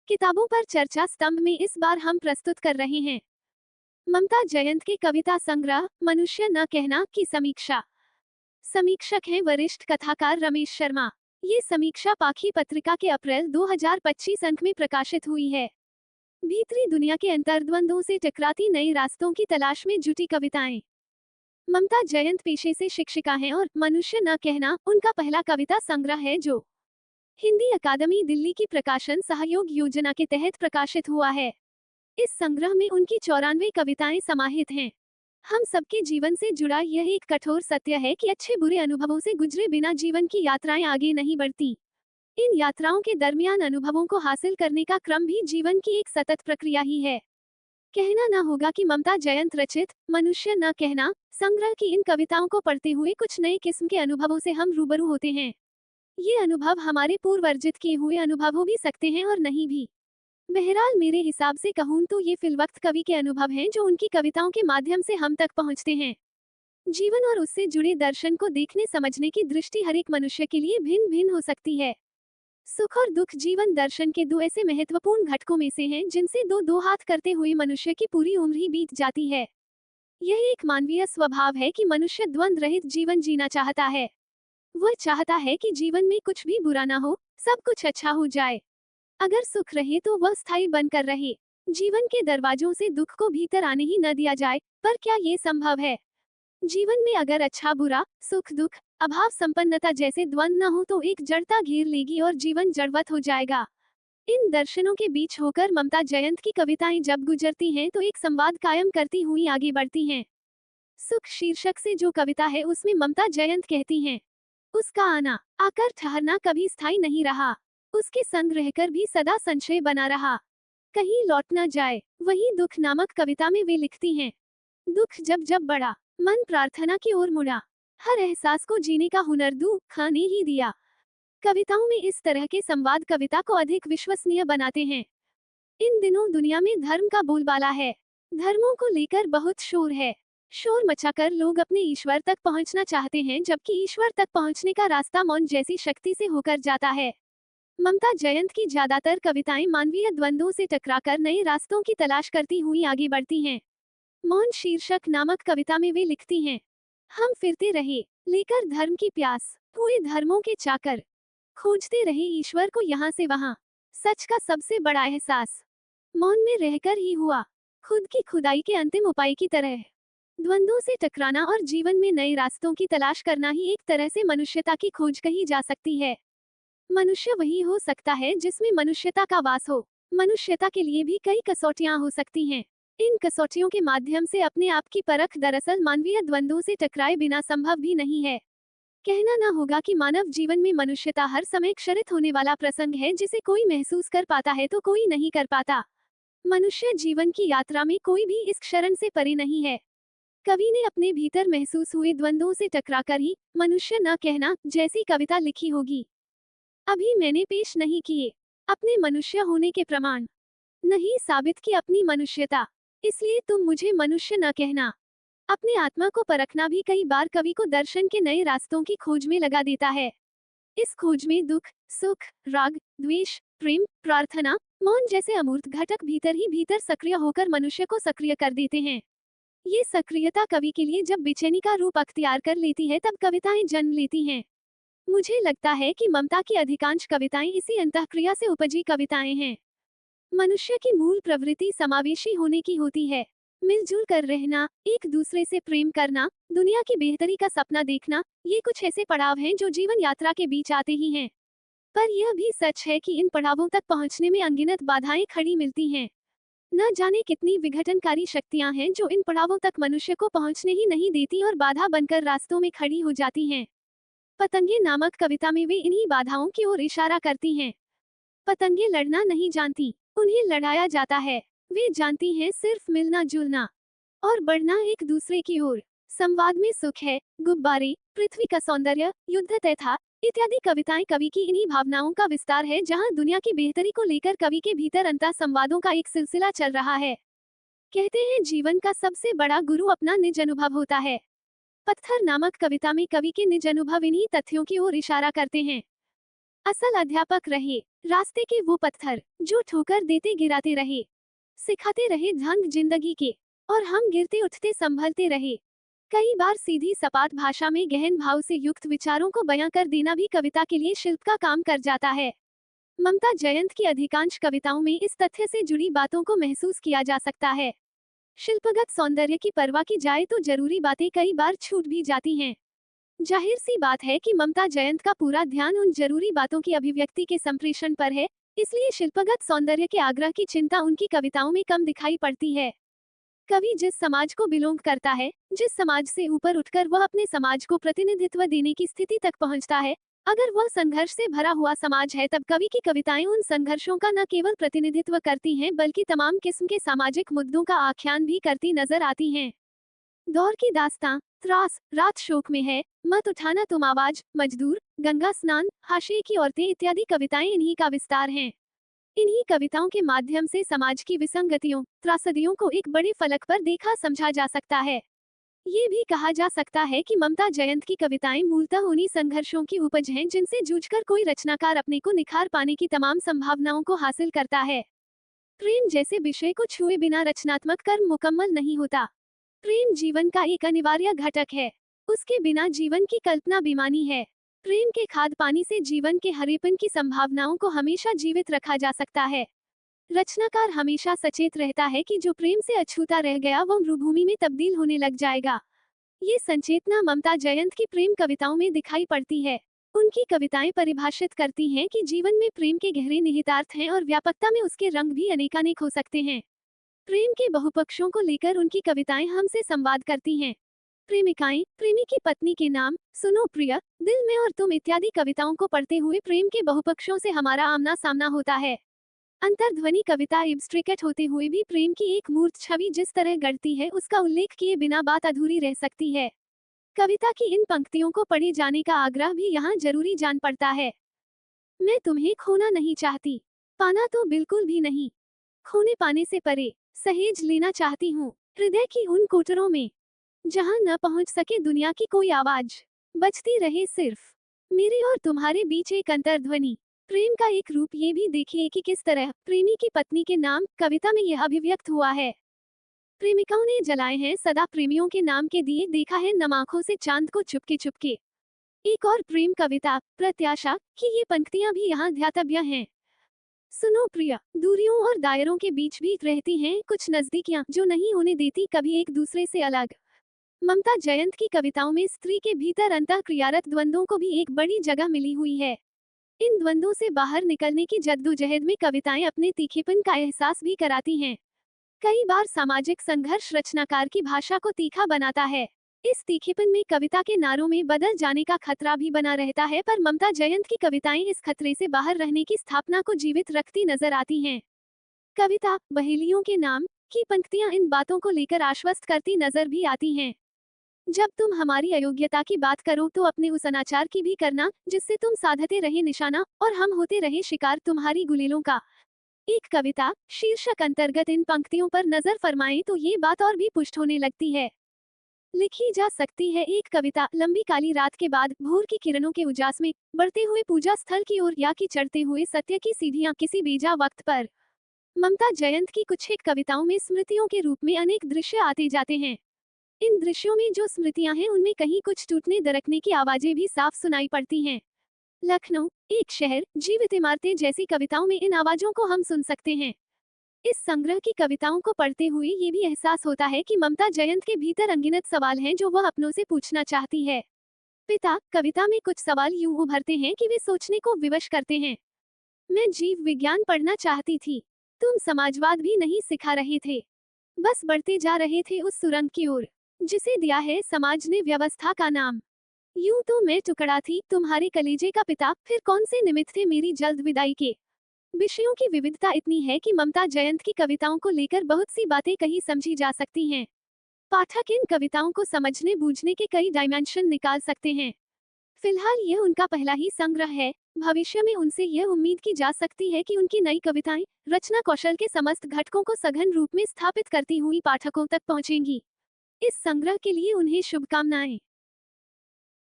किताबों पर चर्चा स्तंभ में इस बार हम प्रस्तुत कर रहे हैं ममता जयंत के कविता संग्रह मनुष्य न कहना की समीक्षा। समीक्षक हैं वरिष्ठ कथाकार रमेश शर्मा। ये समीक्षा पाखी पत्रिका के अप्रैल 2025 अंक में प्रकाशित हुई है। भीतरी दुनिया के अंतर्द्वंद्वों से टकराती नए रास्तों की तलाश में जुटी कविताएं। ममता जयंत पेशे से शिक्षिका हैं और मनुष्य न कहना उनका पहला कविता संग्रह है जो हिंदी अकादमी दिल्ली की प्रकाशन सहयोग योजना के तहत प्रकाशित हुआ है। इस संग्रह में उनकी 94 कविताएं समाहित हैं। हम सबके जीवन से जुड़ा यह एक कठोर सत्य है कि अच्छे बुरे अनुभवों से गुजरे बिना जीवन की यात्राएं आगे नहीं बढ़ती। इन यात्राओं के दरमियान अनुभवों को हासिल करने का क्रम भी जीवन की एक सतत प्रक्रिया ही है। कहना न होगा कि ममता जयंत रचित मनुष्य न कहना संग्रह की इन कविताओं को पढ़ते हुए कुछ नए किस्म के अनुभवों से हम रूबरू होते हैं। ये अनुभव हमारे पूर्व अर्जित किए हुए अनुभव हो भी सकते हैं और नहीं भी। बहरहाल मेरे हिसाब से कहूँ तो ये फिलवक्त कवि के अनुभव हैं जो उनकी कविताओं के माध्यम से हम तक पहुँचते हैं। जीवन और उससे जुड़े दर्शन को देखने समझने की दृष्टि हर एक मनुष्य के लिए भिन्न भिन्न हो सकती है। सुख और दुख जीवन दर्शन के दो ऐसे महत्वपूर्ण घटकों में से हैं जिनसे दो हाथ करते हुए मनुष्य की पूरी उम्र ही बीत जाती है। यह एक मानवीय स्वभाव है कि मनुष्य द्वंद्व रहित जीवन जीना चाहता है। वह चाहता है कि जीवन में कुछ भी बुरा ना हो, सब कुछ अच्छा हो जाए। अगर सुख रहे तो वह स्थायी बनकर रहे। जीवन के दरवाजों से दुख को भीतर आने ही न दिया जाए, पर क्या ये संभव है? जीवन में अगर अच्छा बुरा, सुख दुख, अभाव संपन्नता जैसे द्वंद्व न हो तो एक जड़ता घेर लेगी और जीवन जड़वत हो जाएगा। इन दर्शनों के बीच होकर ममता जयंत की कविताएं जब गुजरती हैं तो एक संवाद कायम करती हुई आगे बढ़ती हैं। सुख शीर्षक से जो कविता है उसमें ममता जयंत कहती हैं, उसका आना आकर ठहरना कभी स्थायी नहीं रहा, उसके संग रहकर भी सदा संशय बना रहा, कहीं लौट न जाए। वही दुख नामक कविता में वे लिखती हैं, दुख जब जब बढ़ा मन प्रार्थना की ओर मुड़ा, हर एहसास को जीने का हुनर दुख ने ही दिया। कविताओं में इस तरह के संवाद कविता को अधिक विश्वसनीय बनाते हैं। इन दिनों दुनिया में धर्म का बोलबाला है। धर्मों को लेकर बहुत शोर है। शोर मचाकर लोग अपने ईश्वर तक पहुंचना चाहते हैं जबकि ईश्वर तक पहुंचने का रास्ता मौन जैसी शक्ति से होकर जाता है। ममता जयंत की ज्यादातर कविताएं मानवीय द्वंद्वों से टकराकर नए रास्तों की तलाश करती हुई आगे बढ़ती हैं। मौन शीर्षक नामक कविता में वे लिखती हैं, हम फिरते रहे लेकर धर्म की प्यास, हुए धर्मों के चाकर, खोजते रहे ईश्वर को यहाँ से वहाँ, सच का सबसे बड़ा एहसास मौन में रहकर ही हुआ, खुद की खुदाई के अंतिम उपाय की तरह। द्वंद्वों से टकराना और जीवन में नए रास्तों की तलाश करना ही एक तरह से मनुष्यता की खोज कही जा सकती है। मनुष्य वही हो सकता है जिसमें मनुष्यता का वास हो। मनुष्यता के लिए भी कई कसौटियां हो सकती हैं। इन कसौटियों के माध्यम से अपने आप की परख दरअसल मानवीय द्वंद्वों से टकराए बिना संभव भी नहीं है। कहना न होगा कि मानव जीवन में मनुष्यता हर समय क्षरित होने वाला प्रसंग है जिसे कोई महसूस कर पाता है तो कोई नहीं कर पाता। मनुष्य जीवन की यात्रा में कोई भी इस क्षरण से परे नहीं है। कवि ने अपने भीतर महसूस हुए द्वंद्वों से टकराकर ही मनुष्य न कहना जैसी कविता लिखी होगी। अभी मैंने पेश नहीं किए अपने मनुष्य होने के प्रमाण, नहीं साबित की अपनी मनुष्यता, इसलिए तुम मुझे मनुष्य न कहना। अपने आत्मा को परखना भी कई बार कवि को दर्शन के नए रास्तों की खोज में लगा देता है। इस खोज में दुख, सुख, राग, द्वेष, प्रेम, प्रार्थना, मौन जैसे अमूर्त घटक भीतर ही भीतर सक्रिय होकर मनुष्य को सक्रिय कर देते हैं। ये सक्रियता कवि के लिए जब बेचैनी का रूप अख्तियार कर लेती है तब कविताएं जन्म लेती हैं। मुझे लगता है कि ममता की अधिकांश कविताएं इसी अंतःक्रिया से उपजी कविताएं हैं। मनुष्य की मूल प्रवृत्ति समावेशी होने की होती है। मिलजुल कर रहना, एक दूसरे से प्रेम करना, दुनिया की बेहतरी का सपना देखना, ये कुछ ऐसे पड़ाव हैं जो जीवन यात्रा के बीच आते ही हैं। पर यह भी सच है कि इन पड़ावों तक पहुंचने में अनगिनत बाधाएं खड़ी मिलती हैं। न जाने कितनी विघटनकारी शक्तियां हैं जो इन पड़ावों तक मनुष्य को पहुंचने ही नहीं देती और बाधा बनकर रास्तों में खड़ी हो जाती हैं। पतंगे नामक कविता में वे इन्हीं बाधाओं की ओर इशारा करती हैं। पतंगे लड़ना नहीं जानती, उन्हें लड़ाया जाता है। वे जानती हैं सिर्फ मिलना जुलना और बढ़ना एक दूसरे की ओर। संवाद में सुख है, गुब्बारे, पृथ्वी का सौंदर्य, युद्ध तय था इत्यादि कविताएं कवि की इन्हीं भावनाओं का विस्तार है जहां दुनिया की बेहतरी को लेकर कवि के भीतर अंतः संवादों का एक सिलसिला चल रहा है। कहते हैं जीवन का सबसे बड़ा गुरु अपना निज अनुभव होता है। पत्थर नामक कविता में कवि के निज अनुभव इन्हीं तथ्यों की ओर इशारा करते हैं। असल अध्यापक रहे, रास्ते के वो पत्थर जो ठोकर देते गिराते रहे, सिखाते रहे ढंग जिंदगी के, और हम गिरते उठते संभलते रहे। कई बार सीधी सपाट भाषा में गहन भाव से युक्त विचारों को बयां कर देना भी कविता के लिए शिल्प का काम कर जाता है। ममता जयंत की अधिकांश कविताओं में इस तथ्य से जुड़ी बातों को महसूस किया जा सकता है। शिल्पगत सौंदर्य की परवाह की जाए तो जरूरी बातें कई बार छूट भी जाती हैं। जाहिर सी बात है कि ममता जयंत का पूरा ध्यान उन जरूरी बातों की अभिव्यक्ति के संप्रेषण पर है, इसलिए शिल्पगत सौंदर्य के आग्रह की चिंता उनकी कविताओं में कम दिखाई पड़ती है। कवि जिस समाज को बिलोंग करता है, जिस समाज से ऊपर उठकर वह अपने समाज को प्रतिनिधित्व देने की स्थिति तक पहुंचता है, अगर वह संघर्ष से भरा हुआ समाज है, तब कवि की कविताएं उन संघर्षों का न केवल प्रतिनिधित्व करती हैं बल्कि तमाम किस्म के सामाजिक मुद्दों का आख्यान भी करती नजर आती हैं। दौर की दास्तां, त्रास, रात शोक में है, मत उठाना तुम आवाज, मजदूर, गंगा स्नान, हाशिए की औरतें इत्यादि कविताएं इन्हीं का विस्तार हैं। इन्हीं कविताओं के माध्यम से समाज की विसंगतियों, त्रासदियों को एक बड़े फलक पर देखा समझा जा सकता है। ये भी कहा जा सकता है कि ममता जयंत की कविताएं मूलतः उन्हीं संघर्षों की उपज हैं जिनसे जूझकर कोई रचनाकार अपने को निखार पाने की तमाम संभावनाओं को हासिल करता है। प्रेम जैसे विषय को छुए बिना रचनात्मक कर्म मुकम्मल नहीं होता। प्रेम जीवन का एक अनिवार्य घटक है, उसके बिना जीवन की कल्पना बेमानी है। प्रेम के खाद पानी से जीवन के हरेपन की संभावनाओं को हमेशा जीवित रखा जा सकता है। रचनाकार हमेशा सचेत रहता है कि जो प्रेम से अछूता रह गया वह मरुभूमि में तब्दील होने लग जाएगा। ये संचेतना ममता जयंत की प्रेम कविताओं में दिखाई पड़ती है। उनकी कविताएं परिभाषित करती हैं कि जीवन में प्रेम के गहरे निहितार्थ हैं और व्यापकता में उसके रंग भी अनेकानेक हो सकते हैं। प्रेम के बहुपक्षों को लेकर उनकी कविताएं हमसे संवाद करती हैं। प्रेमिकाएं, प्रेमी की पत्नी के नाम, सुनो प्रिय, दिल में और तुम इत्यादि कविताओं को पढ़ते हुए प्रेम के बहुपक्षों से हमारा आमना सामना होता है। अंतर्ध्वनि कविता एब्स्ट्रैक्ट होते हुए भी प्रेम की एक मूर्त छवि जिस तरह गढ़ती है, उसका उल्लेख किए बिना बात अधूरी रह सकती है। कविता की इन पंक्तियों को पढ़े जाने का आग्रह भी यहाँ जरूरी जान पड़ता है। मैं तुम्हें खोना नहीं चाहती, पाना तो बिल्कुल भी नहीं, खोने पाने से परे सहेज लेना चाहती हूँ हृदय की उन कोटरों में जहाँ न पहुँच सके दुनिया की कोई आवाज, बजती रहे सिर्फ मेरे और तुम्हारे बीच एक अंतर्ध्वनि। प्रेम का एक रूप ये भी देखिए कि किस तरह प्रेमी की पत्नी के नाम कविता में यह अभिव्यक्त हुआ है। प्रेमिकाओं ने जलाए हैं सदा प्रेमियों के नाम के दिए, देखा है नम आंखों से चांद को चुपके चुपके। एक और प्रेम कविता प्रत्याशा की ये पंक्तियां भी यहाँ ध्यातव्य हैं। सुनो प्रिय, दूरियों और दायरों के बीच भी रहती हैं कुछ नजदीकियां जो नहीं होने देती कभी एक दूसरे से अलग। ममता जयंत की कविताओं में स्त्री के भीतर अंतःक्रियारत द्वंद्वों को भी एक बड़ी जगह मिली हुई है। इन द्वंद्वों से बाहर निकलने की जद्दोजहद में कविताएं अपने तीखेपन का एहसास भी कराती हैं। कई बार सामाजिक संघर्ष रचनाकार की भाषा को तीखा बनाता है। इस तीखेपन में कविता के नारों में बदल जाने का खतरा भी बना रहता है, पर ममता जयंत की कविताएं इस खतरे से बाहर रहने की स्थापना को जीवित रखती नजर आती हैं। कविता बहेलियों के नाम की पंक्तियां इन बातों को लेकर आश्वस्त करती नजर भी आती हैं। जब तुम हमारी अयोग्यता की बात करो तो अपने उस अनाचार की भी करना जिससे तुम साधते रहे निशाना और हम होते रहे शिकार तुम्हारी गुलेलों का। एक कविता शीर्षक अंतर्गत इन पंक्तियों पर नजर फरमाएं तो ये बात और भी पुष्ट होने लगती है। लिखी जा सकती है एक कविता लंबी काली रात के बाद भोर की किरणों के उजास में बढ़ते हुए पूजा स्थल की ओर या कि चढ़ते हुए सत्य की सीढ़ियां किसी बेजा वक्त पर। ममता जयंत की कुछ एक कविताओं में स्मृतियों के रूप में अनेक दृश्य आते जाते हैं। इन दृश्यों में जो स्मृतियां हैं उनमें कहीं कुछ टूटने दरकने की आवाजें भी साफ सुनाई पड़ती हैं। लखनऊ एक शहर, जीवित इमारतें जैसी कविताओं में इन आवाजों को हम सुन सकते हैं। इस संग्रह की कविताओं को पढ़ते हुए ये भी एहसास होता है कि ममता जयंत के भीतर अनगिनत सवाल हैं जो वह अपनों से पूछना चाहती है। पिता कविता में कुछ सवाल यूं उभरते हैं कि वे सोचने को विवश करते हैं। मैं जीव विज्ञान पढ़ना चाहती थी, तुम समाजवाद भी नहीं सिखा रहे थे, बस बढ़ते जा रहे थे उस सुरंग की ओर जिसे दिया है समाज ने व्यवस्था का नाम। यूं तो मैं टुकड़ा थी तुम्हारे कलेजे का पिता, फिर कौन से निमित्त थे मेरी जल्द विदाई के। विषयों की विविधता इतनी है कि ममता जयंत की कविताओं को लेकर बहुत सी बातें कही समझी जा सकती हैं। पाठक इन कविताओं को समझने बूझने के कई डायमेंशन निकाल सकते हैं। फिलहाल यह उनका पहला ही संग्रह है, भविष्य में उनसे यह उम्मीद की जा सकती है कि उनकी नई कविताएं रचना कौशल के समस्त घटकों को सघन रूप में स्थापित करती हुई पाठकों तक पहुंचेंगी। इस संग्रह के लिए उन्हें शुभकामनाएं।